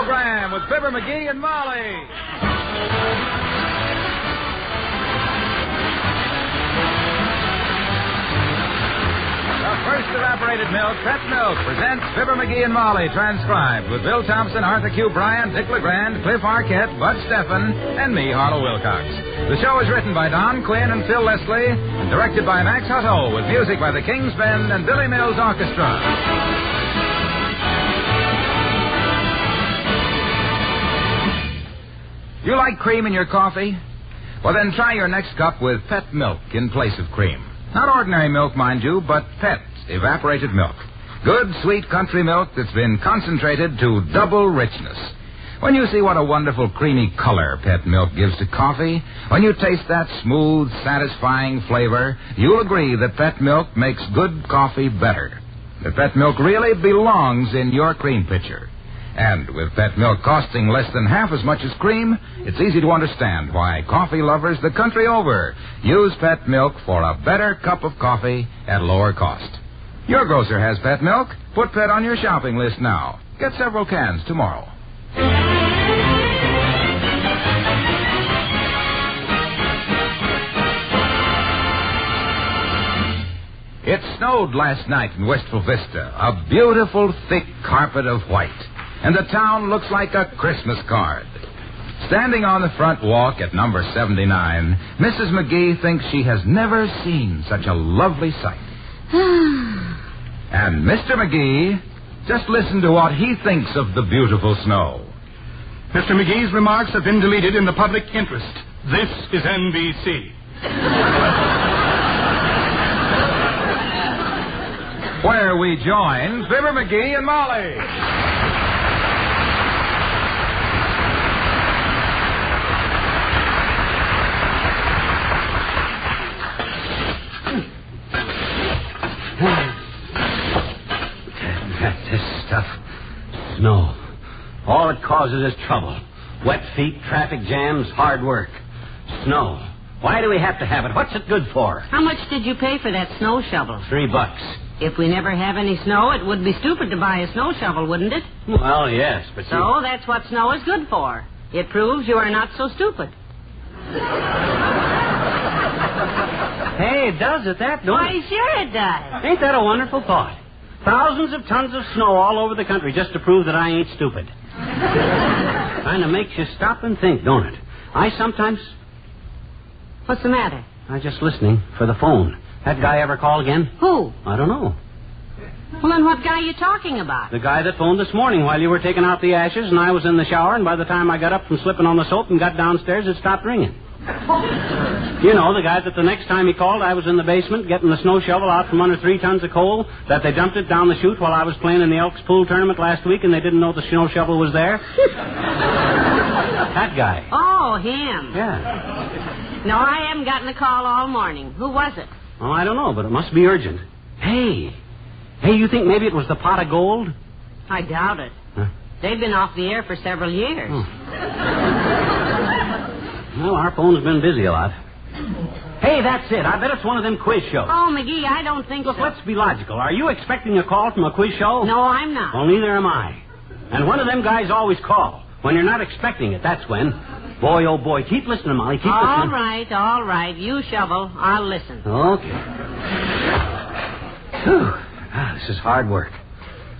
program with Fibber, McGee, and Molly. The first evaporated milk, Pet Milk, presents Fibber, McGee, and Molly, transcribed with Bill Thompson, Arthur Q. Bryant, Dick LeGrand, Cliff Arquette, Bud Steffen, and me, Harlow Wilcox. The show is written by Don Quinn and Phil Leslie, and directed by Max Hutto, with music by the King's Bend and Billy Mills Orchestra. You like cream in your coffee? Well, then try your next cup with Pet Milk in place of cream. Not ordinary milk, mind you, but Pet evaporated milk. Good, sweet country milk that's been concentrated to double richness. When you see what a wonderful creamy color Pet Milk gives to coffee, when you taste that smooth, satisfying flavor, you'll agree that Pet Milk makes good coffee better. That Pet Milk really belongs in your cream pitcher. And with Pet Milk costing less than half as much as cream, it's easy to understand why coffee lovers the country over use Pet Milk for a better cup of coffee at lower cost. Your grocer has Pet Milk. Put Pet on your shopping list now. Get several cans tomorrow. It snowed last night in Wistful Vista, a beautiful thick carpet of white. And the town looks like a Christmas card. Standing on the front walk at number 79, Mrs. McGee thinks she has never seen such a lovely sight. And Mr. McGee, just listen to what he thinks of the beautiful snow. Mr. McGee's remarks have been deleted in the public interest. This is NBC. Where we join Fibber, McGee, and Molly. This stuff. Snow. All it causes is trouble. Wet feet, traffic jams, hard work. Snow. Why do we have to have it? What's it good for? How much did you pay for that snow shovel? $3. If we never have any snow, it would be stupid to buy a snow shovel, wouldn't it? Well, yes, but So that's what snow is good for. It proves you are not so stupid. Hey, it does it, that, don't Why, it? sure it does. Ain't that a wonderful thought? Thousands of tons of snow all over the country just to prove that I ain't stupid. Kind of makes you stop and think, don't it? I sometimes... What's the matter? I was just listening for the phone. That guy ever call again? Who? I don't know. Well, then what guy are you talking about? The guy that phoned this morning while you were taking out the ashes and I was in the shower, and by the time I got up from slipping on the soap and got downstairs, it stopped ringing. You know, the guy that the next time he called, I was in the basement getting the snow shovel out from under 3 tons of coal, that they dumped it down the chute while I was playing in the Elks pool tournament last week and they didn't know the snow shovel was there. That guy. Oh, him. Yeah. No, I haven't gotten a call all morning. Who was it? Oh, I don't know, but it must be urgent. Hey, you think maybe it was the pot of gold? I doubt it. Huh? They've been off the air for several years. Oh. Well, our phone's been busy a lot. Hey, that's it. I bet it's one of them quiz shows. Oh, McGee, I don't think Look, so. let's be logical. Are you expecting a call from a quiz show? No, I'm not. Well, neither am I. And one of them guys always call. When you're not expecting it, that's when. Boy, oh boy, keep listening, Molly. Keep listening. All right. You shovel. I'll listen. Okay. Whew. This is hard work.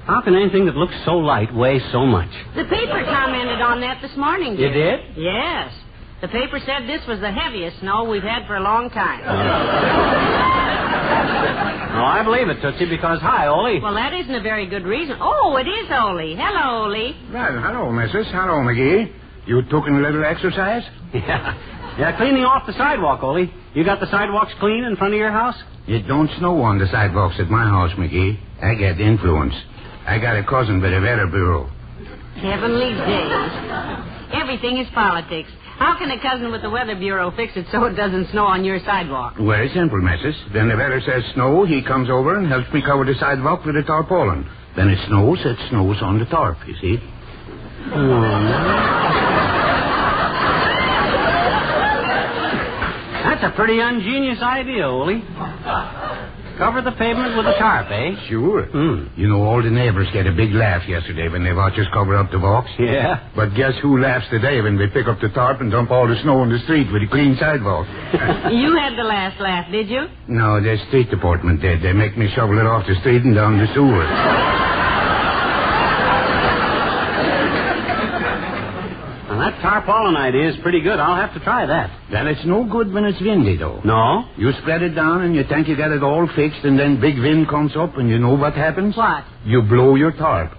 How can anything that looks so light weigh so much? The paper commented on that this morning, You dear. did? Yes. The paper said this was the heaviest snow we've had for a long time. Oh, I believe it, Tootsie, because, hi, Ole. Well, that isn't a very good reason. Oh, it is Ole. Hello, Ole. Well, hello, missus. Hello, McGee. You taking a little exercise? Yeah, cleaning off the sidewalk, Ole. You got the sidewalks clean in front of your house? It don't snow on the sidewalks at my house, McGee. I got influence. I got a cousin by the Weather Bureau. Heavenly days. Everything is politics. How can a cousin with the Weather Bureau fix it so it doesn't snow on your sidewalk? Very simple, missus. When the weather says snow, he comes over and helps me cover the sidewalk with a tarpaulin. When it snows on the tarp, you see. That's a pretty ingenious idea, Ole. Cover the pavement with a tarp, eh? Sure. You know, all the neighbors get a big laugh yesterday when they watch us cover up the box. Yeah. But guess who laughs today when we pick up the tarp and dump all the snow in the street with a clean sidewalk? You had the last laugh, did you? No, the street department did. They make me shovel it off the street and down the sewer. That tarpaulin idea is pretty good. I'll have to try that. Well, it's no good when it's windy, though. No? You spread it down and you think you got it all fixed, and then big wind comes up, and you know what happens? What? You blow your tarp.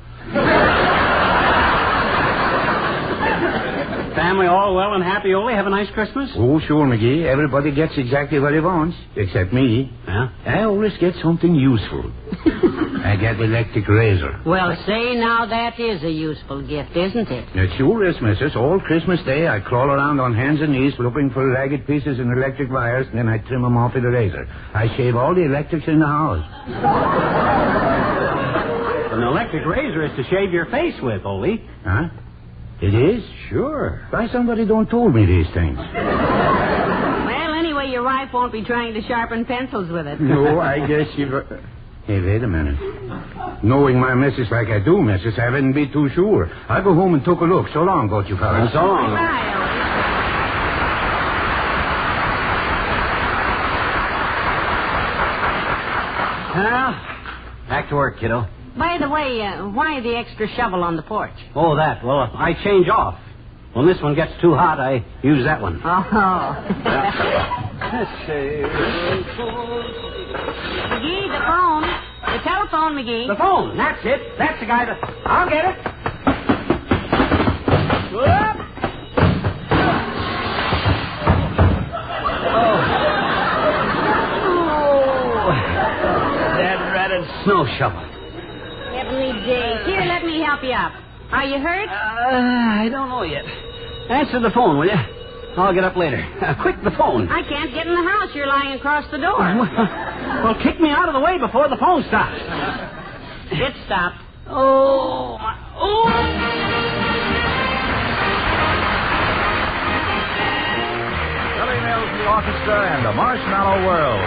Family all well and happy, Ole? Have a nice Christmas? Oh, sure, McGee. Everybody gets exactly what he wants, except me. Yeah? I always get something useful. I get electric razor. Well, say now that is a useful gift, isn't it? It sure is, missus. All Christmas Day, I crawl around on hands and knees looking for ragged pieces and electric wires, and then I trim them off with a razor. I shave all the electrics in the house. An electric razor is to shave your face with, Ole. Huh? It is? Sure. Why somebody don't told me these things? Well, anyway, your wife won't be trying to sharpen pencils with it. No, I guess you've... Hey, wait a minute. Knowing my missus like I do, missus, I wouldn't be too sure. I'll go home and take a look. So long, both you fellas. So long. Goodbye, Well, back to work, kiddo. By the way, why the extra shovel on the porch? Oh, that. Well, I change off. When this one gets too hot, I use that one. Oh. Let's see. McGee, the phone. The telephone, McGee. The phone. That's it. That's the guy that... I'll get it. Whoop. Oh. Dead-ratted snow shovel. Heavenly days. Here, let me help you up. Are you hurt? I don't know yet. Answer the phone, will you? I'll get up later. Quick, the phone. I can't get in the house. You're lying across the door. Well, kick me out of the way before the phone stops. It stopped. Oh, my... Oh! Billy Mills, the orchestra, and the Marshmallow World.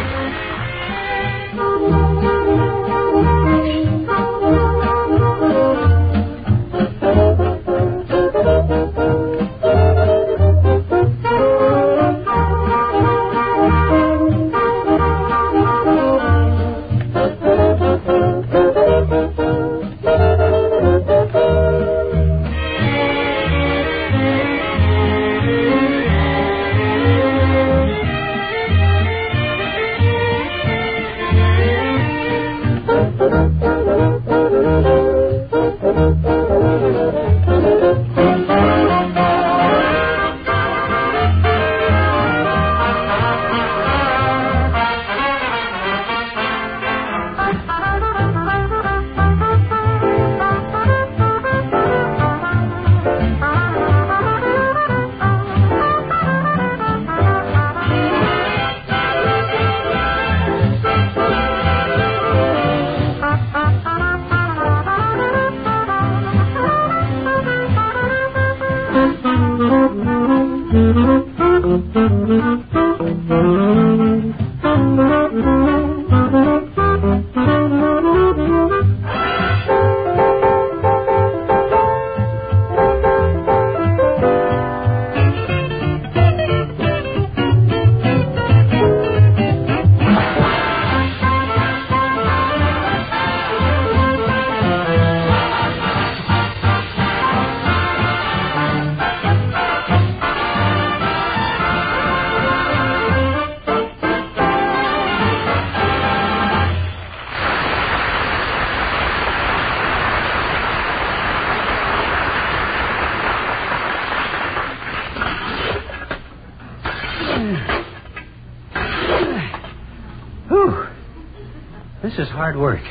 This is hard work.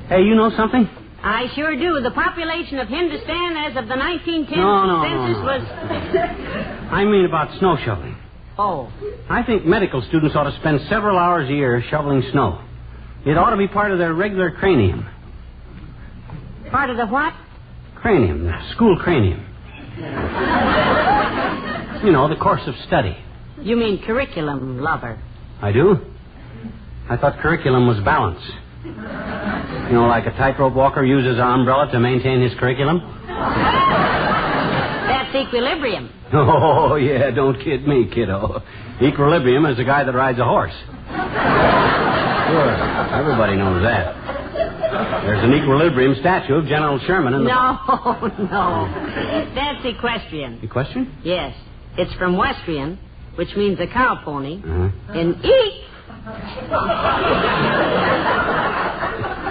Hey, you know something? I sure do. The population of Hindustan as of the 1910 No. census was... I mean about snow shoveling. Oh. I think medical students ought to spend several hours a year shoveling snow. It ought to be part of their regular cranium. Part of the what? Cranium, the school cranium. You know, the course of study. You mean curriculum, lover. I do? I thought curriculum was balance. You know, like a tightrope walker uses an umbrella to maintain his curriculum. That's equilibrium. Oh, yeah, don't kid me, kiddo. Equilibrium is the guy that rides a horse. Sure, everybody knows that. There's an equilibrium statue of General Sherman in the... No. That's equestrian. Equestrian? Yes. It's from Westrian, which means a cow pony. Uh-huh. And eek!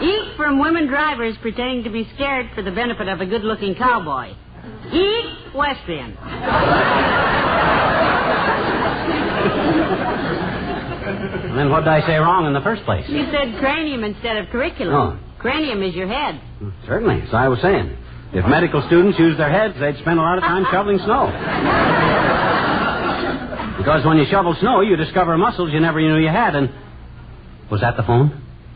Eek from women drivers pretending to be scared for the benefit of a good-looking cowboy. Eek, Westrian. Then what did I say wrong in the first place? You said cranium instead of curriculum. Oh. Cranium is your head. Certainly, as I was saying. If medical students used their heads, they'd spend a lot of time shoveling snow. Because when you shovel snow, you discover muscles you never knew you had, and... Was that the phone?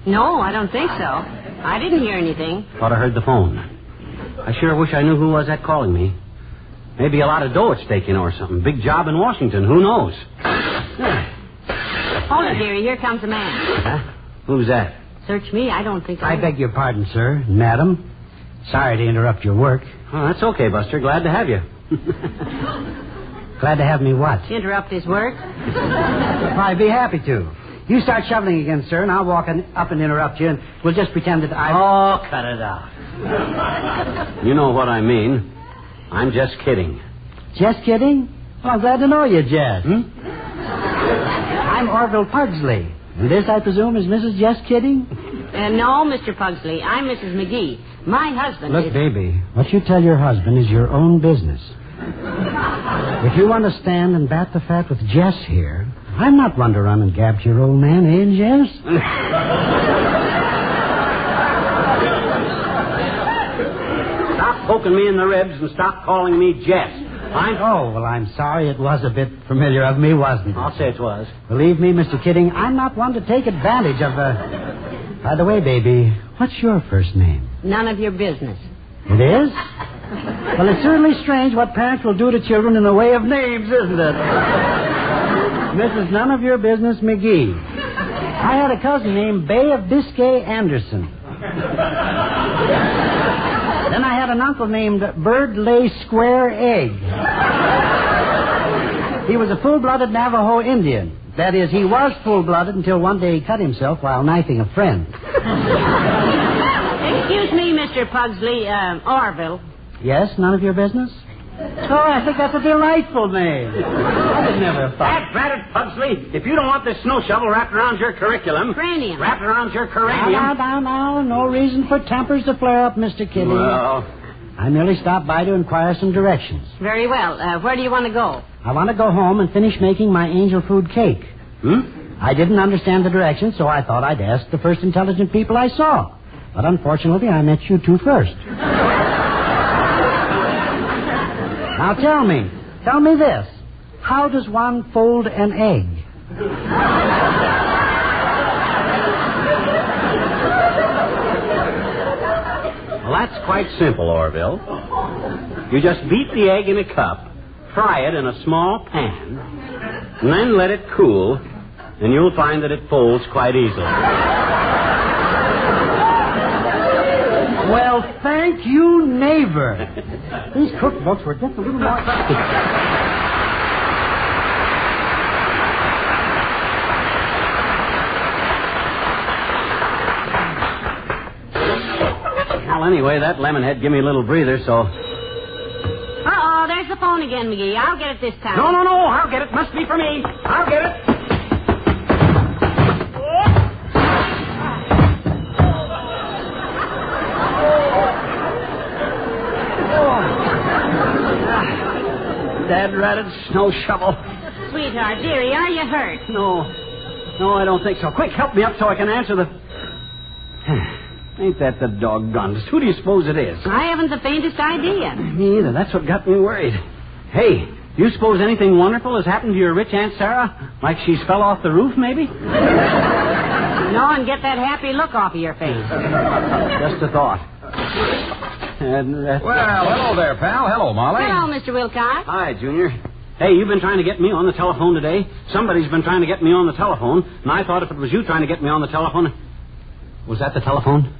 No, I don't think so. I didn't hear anything. Thought I heard the phone. I sure wish I knew who was that calling me. Maybe a lot of dough at stake, you know, or something. Big job in Washington. Who knows? Hold it, dearie. Here comes a man. Huh? Who's that? Search me. I don't think I beg your pardon, sir. Madam. Sorry to interrupt your work. Oh, that's okay, Buster. Glad to have you. Glad to have me what? Interrupt his work? I'd be happy to. You start shoveling again, sir, and I'll walk up and interrupt you, and we'll just pretend that I... Oh, cut it out. You know what I mean. I'm just kidding. Just kidding? Well, I'm glad to know you, Jess. I'm Orville Pugsley. And this, I presume, is Mrs. Just Kidding? No, Mr. Pugsley. I'm Mrs. McGee. My husband Look, baby, what you tell your husband is your own business. If you want to stand and bat the fact with Jess here, I'm not one to run and gab to your old man, eh, Jess? Stop poking me in the ribs and stop calling me Jess. Oh, well, I'm sorry. It was a bit familiar of me, wasn't it? I'll say it was. Believe me, Mr. Kidding, I'm not one to take advantage of By the way, baby, what's your first name? None of your business. It is? Well, it's certainly strange what parents will do to children in the way of names, isn't it? Mrs. None of Your Business McGee. I had a cousin named Bay of Biscay Anderson. Then I had an uncle named Bird Lay Square Egg. He was a full-blooded Navajo Indian. That is, he was full-blooded until one day he cut himself while knifing a friend. Excuse me, Mr. Pugsley, Orville. Yes, none of your business? Oh, I think that's a delightful name. I would never have thought. Drat it, Pugsley. If you don't want this snow shovel wrapped around your curriculum... Cranium. Wrapped around your cranium... Now. No reason for tempers to flare up, Mr. Kidding. Well... I merely stopped by to inquire some directions. Very well. Where do you want to go? I want to go home and finish making my angel food cake. I didn't understand the directions, so I thought I'd ask the first intelligent people I saw. But unfortunately, I met you two first. Now tell me this. How does one fold an egg? Well, that's quite simple, Orville. You just beat the egg in a cup, fry it in a small pan, and then let it cool, and you'll find that it folds quite easily. Well, thank you, neighbor. These cookbooks were just a little more... Well, anyway, that lemonhead gave me a little breather, so... Uh-oh, there's the phone again, McGee. I'll get it this time. No, I'll get it. Must be for me. I'll get it. Dad-ratted snow shovel. Sweetheart, dearie, are you hurt? No, I don't think so. Quick, help me up so I can answer the... Ain't that the doggonest? Who do you suppose it is? I haven't the faintest idea. Me either. That's what got me worried. Hey, do you suppose anything wonderful has happened to your rich Aunt Sarah? Like she's fell off the roof, maybe? No, and get that happy look off of your face. Just a thought. Well, hello there, pal. Hello, Molly. Hello, Mr. Wilcox. Hi, Junior. Hey, you've been trying to get me on the telephone today. Somebody's been trying to get me on the telephone, and I thought if it was you trying to get me on the telephone... Was that the telephone?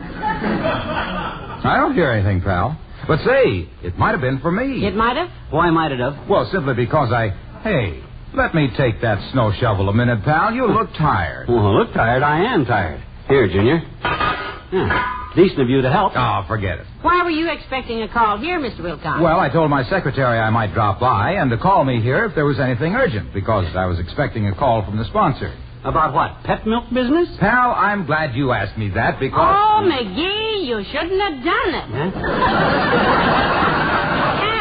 I don't hear anything, pal. But say, it might have been for me. It might have? Why might it have? Well, simply because Hey, let me take that snow shovel a minute, pal. You look tired. Well, look tired. I am tired. Here, Junior. Yeah. Decent of you to help. Oh, forget it. Why were you expecting a call here, Mr. Wilcox? Well, I told my secretary I might drop by and to call me here if there was anything urgent, because I was expecting a call from the sponsor. About what? Pet milk business? Pal, I'm glad you asked me that because... Oh, McGee, you shouldn't have done it. Huh?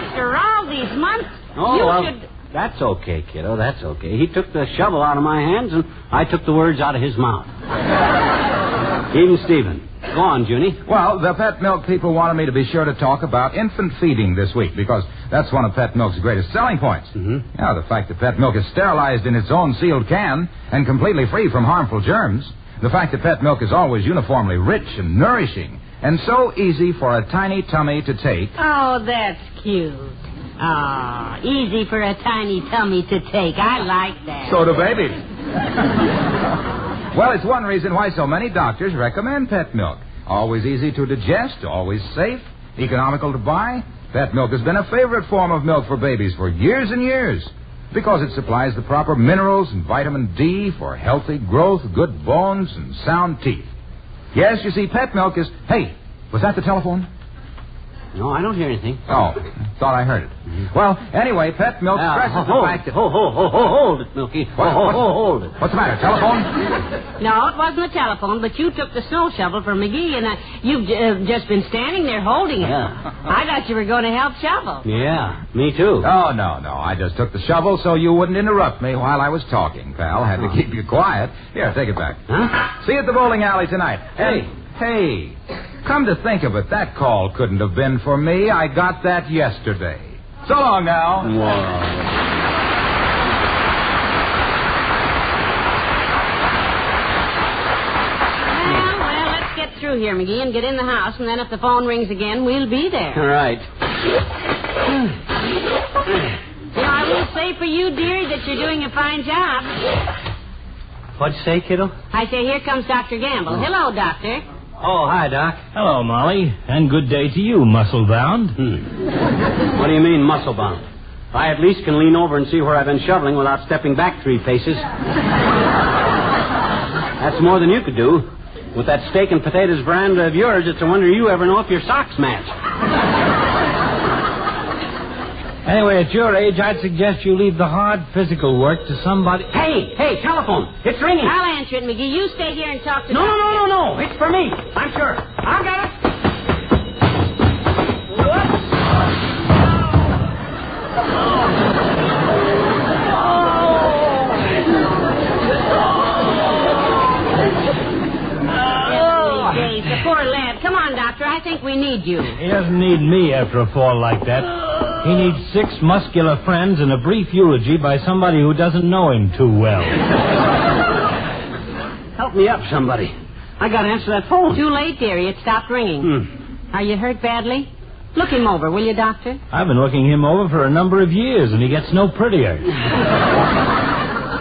After all these months, should... That's okay, kiddo. That's okay. He took the shovel out of my hands, and I took the words out of his mouth. Even Stephen. Go on, Junie. Well, the pet milk people wanted me to be sure to talk about infant feeding this week, because that's one of pet milk's greatest selling points. Mm-hmm. Yeah, the fact that pet milk is sterilized in its own sealed can and completely free from harmful germs. The fact that pet milk is always uniformly rich and nourishing and so easy for a tiny tummy to take. Oh, that's cute. Oh, easy for a tiny tummy to take. I like that. So do babies. Well, it's one reason why so many doctors recommend pet milk. Always easy to digest, always safe, economical to buy. Pet milk has been a favorite form of milk for babies for years and years because it supplies the proper minerals and vitamin D for healthy growth, good bones, and sound teeth. Yes, you see, pet milk is... Hey, was that the telephone? No, I don't hear anything. Oh, thought I heard it. Mm-hmm. Well, anyway, pet milk stresses the fact that... Hold it, Milky. Hold it. What's the matter, telephone? No, it wasn't a telephone, but you took the snow shovel from McGee, and you've just been standing there holding it. Yeah. I thought you were going to help shovel. Yeah, me too. Oh, no. I just took the shovel so you wouldn't interrupt me while I was talking, pal. Had to keep you quiet. Here, take it back. Huh? See you at the bowling alley tonight. Hey, come to think of it, that call couldn't have been for me. I got that yesterday. So long now. Whoa. Well, let's get through here, McGee, and get in the house, and then if the phone rings again, we'll be there. All right. I will say for you, dearie, that you're doing a fine job. What'd you say, kiddo? I say, here comes Dr. Gamble. Oh. Hello, Doctor. Oh, hi, Doc. Hello, Molly, and good day to you, muscle-bound. What do you mean, muscle-bound? I at least can lean over and see where I've been shoveling without stepping back 3 paces. That's more than you could do. With that steak and potatoes brand of yours, it's a wonder you ever know if your socks match. Anyway, at your age, I'd suggest you leave the hard physical work to somebody... Hey, telephone. It's ringing. I'll answer it, McGee. You stay here and talk to... No. It's for me. I'm sure. I got it. Whoops. Dave, the poor lad. Come on, Doctor. I think we need you. He doesn't need me after a fall like that. He needs 6 muscular friends and a brief eulogy by somebody who doesn't know him too well. Help me up, somebody. I got to answer that phone. Too late, dearie. It stopped ringing. Are you hurt badly? Look him over, will you, Doctor? I've been looking him over for a number of years, and he gets no prettier.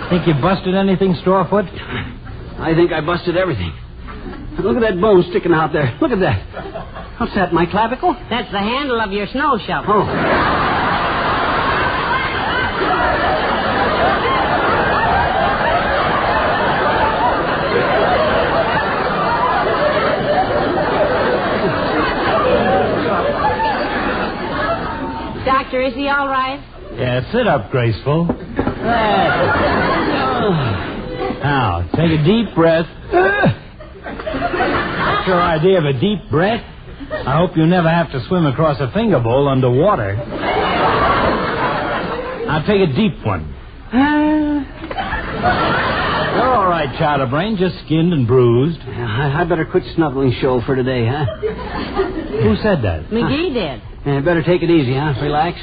Think you busted anything, Storefoot? I think I busted everything. Look at that bone sticking out there. Look at that. What's that, my clavicle? That's the handle of your snow shovel. Oh. Doctor, is he all right? Yeah, sit up, Graceful. Now, take a deep breath. That's your idea of a deep breath? I hope you never have to swim across a finger bowl underwater. Now, take a deep one. You're all right, Chowderbrain, just skinned and bruised. I better quit snuggling show for today, huh? Who said that? McGee did. Yeah, better take it easy, huh? Relax.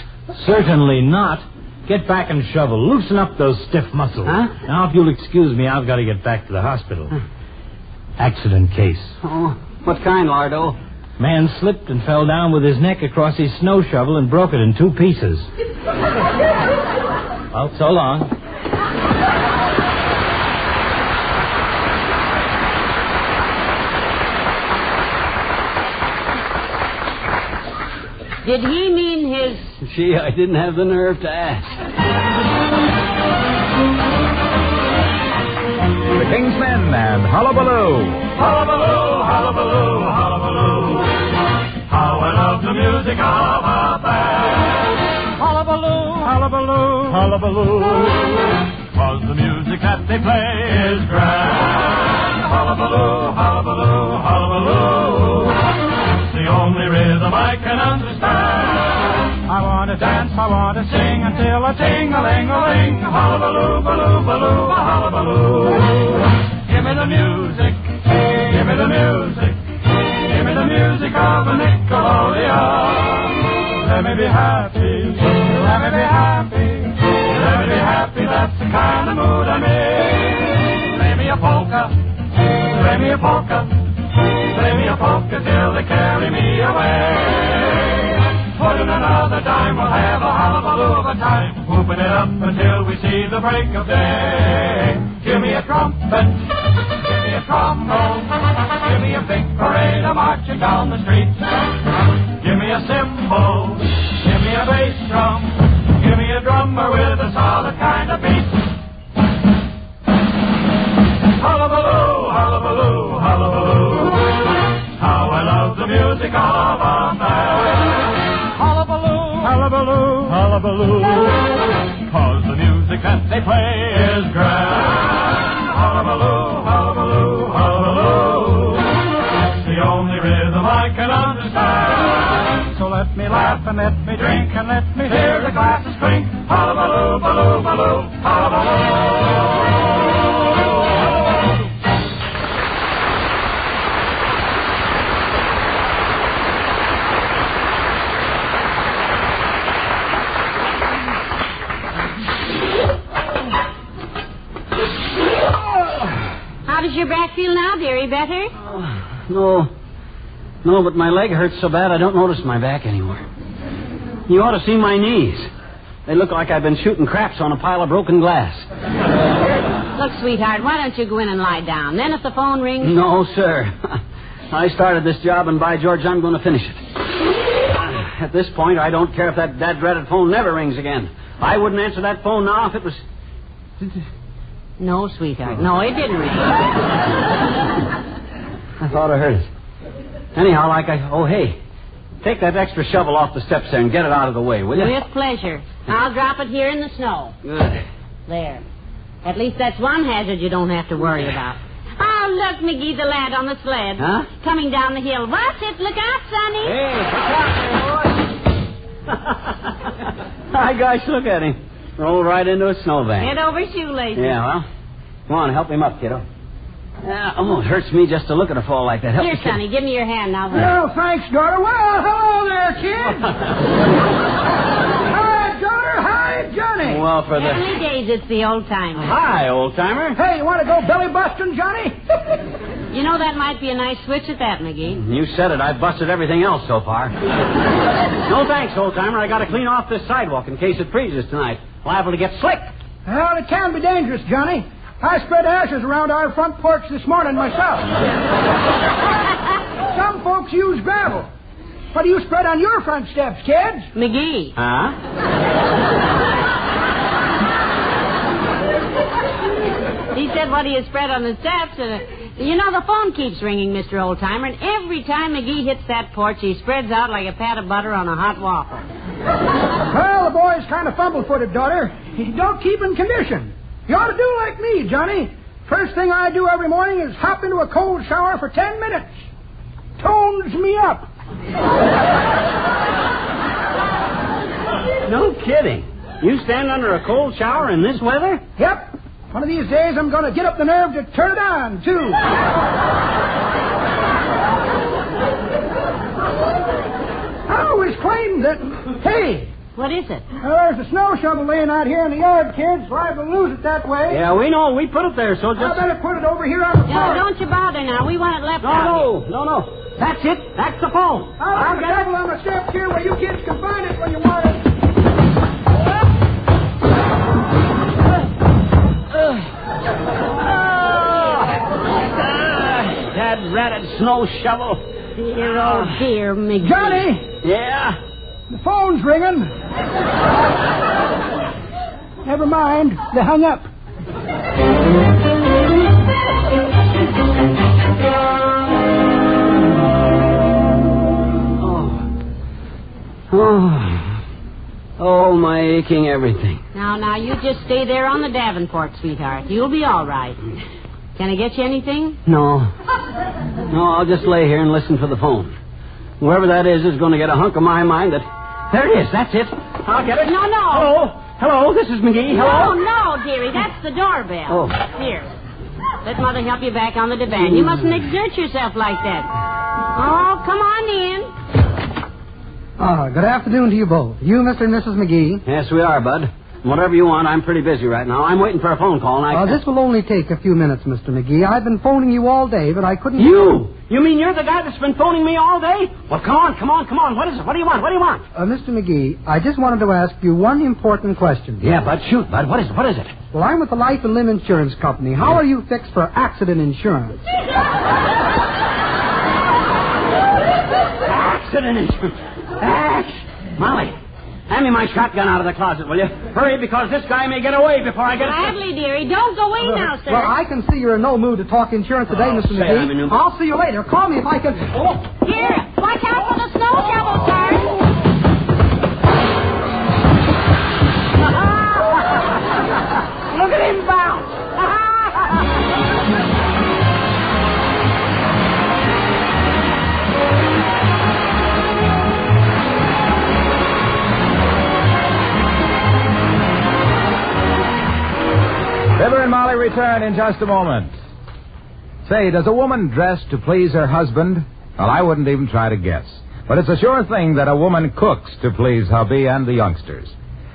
Certainly not. Get back and shovel. Loosen up those stiff muscles. Huh? Now, if you'll excuse me, I've got to get back to the hospital. Accident case. Oh, what kind, Lardo? Man slipped and fell down with his neck across his snow shovel and broke it in 2 pieces. Well, so long. Did he mean his... Gee, I didn't have the nerve to ask. The King's Men and Hullabaloo. Hullabaloo, hullabaloo, hullabaloo. How I love the music of a band. Hullabaloo, hullabaloo, hullabaloo. 'Cause the music that they play is grand. Hullabaloo, hullabaloo, hullabaloo. It's the only rhythm I can understand. I want to dance, I want to sing until I ting-a-ling-a-ling. Hullabaloo, baloo, baloo, hullabaloo. Give me the music, give me the music, give me the music of a Nickelodeon. Let me be happy, let me be happy, let me be happy, that's the kind of mood I'm in. Play me a polka, play me a polka, play me a polka till they carry me away. Put in another dime, we'll have a hullabaloo of a time, whooping it up until we see the break of day. Give me a trumpet, give me a trombone, give me a big parade of marching down the street. Give me a cymbal, give me a bass drum, give me a drummer with a solid kind of beat. Hullabaloo, hullabaloo, hullabaloo. How I love the music of a man. Hullabaloo, hullabaloo, hullabaloo. 'Cause the music that they play is grand. Hullabaloo, hullabaloo, hullabaloo. It's the only rhythm I can understand. So let me laugh and let me drink and let me hear the glasses clink. Hullabaloo, baloo, baloo, hullabaloo. How does your back feel now, dearie? Better? No, but my leg hurts so bad I don't notice my back anymore. You ought to see my knees. They look like I've been shooting craps on a pile of broken glass. Look, sweetheart, why don't you go in and lie down? Then if the phone rings... No, sir. I started this job, and by George, I'm going to finish it. At this point, I don't care if that dreaded phone never rings again. I wouldn't answer that phone now if it was... No, sweetheart. No, it didn't ring. I thought I heard it. Anyhow, Oh, hey. Take that extra shovel off the steps there and get it out of the way, will you? With pleasure. I'll drop it here in the snow. Good. There. At least that's one hazard you don't have to worry about. Oh, look, McGee, the lad on the sled. Huh? Coming down the hill. Watch it. Look out, Sonny. Hey, look out there, boy. Hi, guys, look at him. Roll right into a snowbank. Head over shoelaces. Yeah, well, come on, help him up, kiddo. Oh, it hurts me just to look at a fall like that. Help Here, me, kid. Sonny, give me your hand now. Well, thanks, daughter. Well, hello there, kid. Hi, daughter. Hi, Johnny. Well, for the... Early days, it's the old timer. Hi, old-timer. Hey, you want to go belly busting, Johnny? You know, that might be a nice switch at that, McGee. You said it. I've busted everything else so far. No thanks, old-timer. I got to clean off this sidewalk in case it freezes tonight. Liable to get slick. Well, it can be dangerous, Johnny. I spread ashes around our front porch this morning myself. Some folks use gravel. What do you spread on your front steps, kids? McGee. Huh? He said, what do you spread on the steps? You know, the phone keeps ringing, Mr. Oldtimer, and every time McGee hits that porch, he spreads out like a pat of butter on a hot waffle. Well, the boy's kind of fumble-footed, daughter. He don't keep in condition. You ought to do like me, Johnny. First thing I do every morning is hop into a cold shower for 10 minutes. Tones me up. No kidding. You stand under a cold shower in this weather? Yep. One of these days I'm going to get up the nerve to turn it on, too. I always claimed that... Hey! What is it? There's a snow shovel laying out here in the yard, kids. Liable to lose it that way. Yeah, we know. We put it there, so just... I better put it over here on the floor. No, don't you bother now. We want it left out. No. That's it. That's the phone. I'll get it on the steps here where you kids can find it when you want it. That ratted snow shovel. Dear, oh, dear, McGee. Johnny! Yeah? The phone's ringing. Never mind. They hung up. Oh, my aching everything. Now, you just stay there on the Davenport, sweetheart. You'll be all right. Can I get you anything? No, I'll just lay here and listen for the phone. Whoever that is going to get a hunk of my mind that... There it is, that's it. I'll get it. No. Hello, this is McGee. Hello? No, dearie, that's the doorbell. Oh. Here, let Mother help you back on the divan. You mustn't exert yourself like that. Oh, come on in. Good afternoon to you both. You, Mr. and Mrs. McGee. Yes, we are, Bud. Whatever you want, I'm pretty busy right now. I'm waiting for a phone call, and This will only take a few minutes, Mr. McGee. I've been phoning you all day, but I couldn't... You? You mean you're the guy that's been phoning me all day? Well, come on. What is it? What do you want? Mr. McGee, I just wanted to ask you one important question. Yeah, Bud, shoot, Bud. What is it? Well, I'm with the Life and Limb Insurance Company. How are you fixed for accident insurance? Accident insurance. Molly, hand me my shotgun out of the closet, will you? Hurry, because this guy may get away before I get... Gladly, dearie. Don't go away now, sir. Well, I can see you're in no mood to talk insurance today, Mr. McGee. I'll see you later. Call me if I can... Oh. Here, watch out for the snow shovel, sir. Look at him bounce. Fibber and Molly return in just a moment. Say, does a woman dress to please her husband? Well, I wouldn't even try to guess. But it's a sure thing that a woman cooks to please hubby and the youngsters.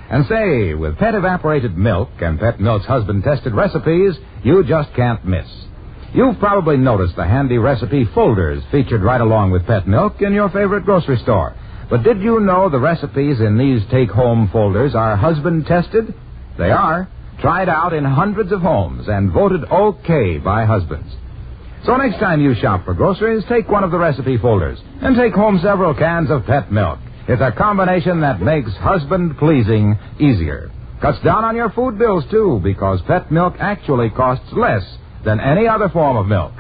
And say, with Pet Evaporated Milk and Pet Milk's husband-tested recipes, you just can't miss. You've probably noticed the handy recipe folders featured right along with Pet Milk in your favorite grocery store. But did you know the recipes in these take-home folders are husband-tested? They are. Tried out in hundreds of homes and voted okay by husbands. So next time you shop for groceries, take one of the recipe folders and take home several cans of Pet Milk. It's a combination that makes husband-pleasing easier. Cuts down on your food bills, too, because Pet Milk actually costs less than any other form of milk.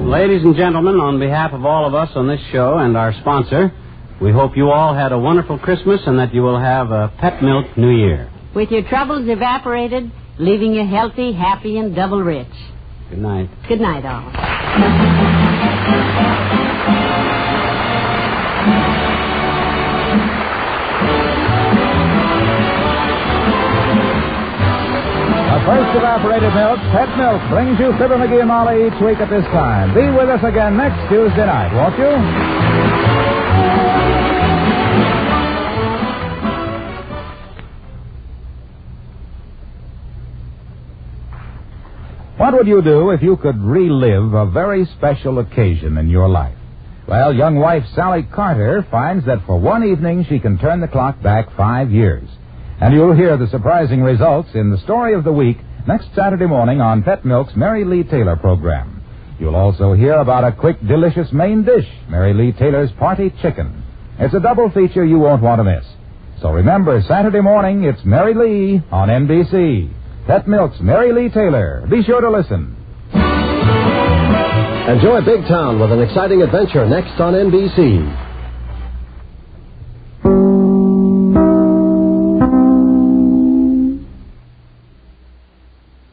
Ladies and gentlemen, on behalf of all of us on this show and our sponsor, we hope you all had a wonderful Christmas and that you will have a Pet Milk New Year. With your troubles evaporated, leaving you healthy, happy, and double rich. Good night. Good night, all. First Evaporated Milk, Pet Milk, brings you Fibber, McGee, and Molly each week at this time. Be with us again next Tuesday night, won't you? What would you do if you could relive a very special occasion in your life? Well, young wife Sally Carter finds that for one evening she can turn the clock back 5 years. And you'll hear the surprising results in the story of the week next Saturday morning on Pet Milk's Mary Lee Taylor program. You'll also hear about a quick, delicious main dish, Mary Lee Taylor's Party Chicken. It's a double feature you won't want to miss. So remember, Saturday morning, it's Mary Lee on NBC. Pet Milk's Mary Lee Taylor. Be sure to listen. Enjoy Big Town with an exciting adventure next on NBC.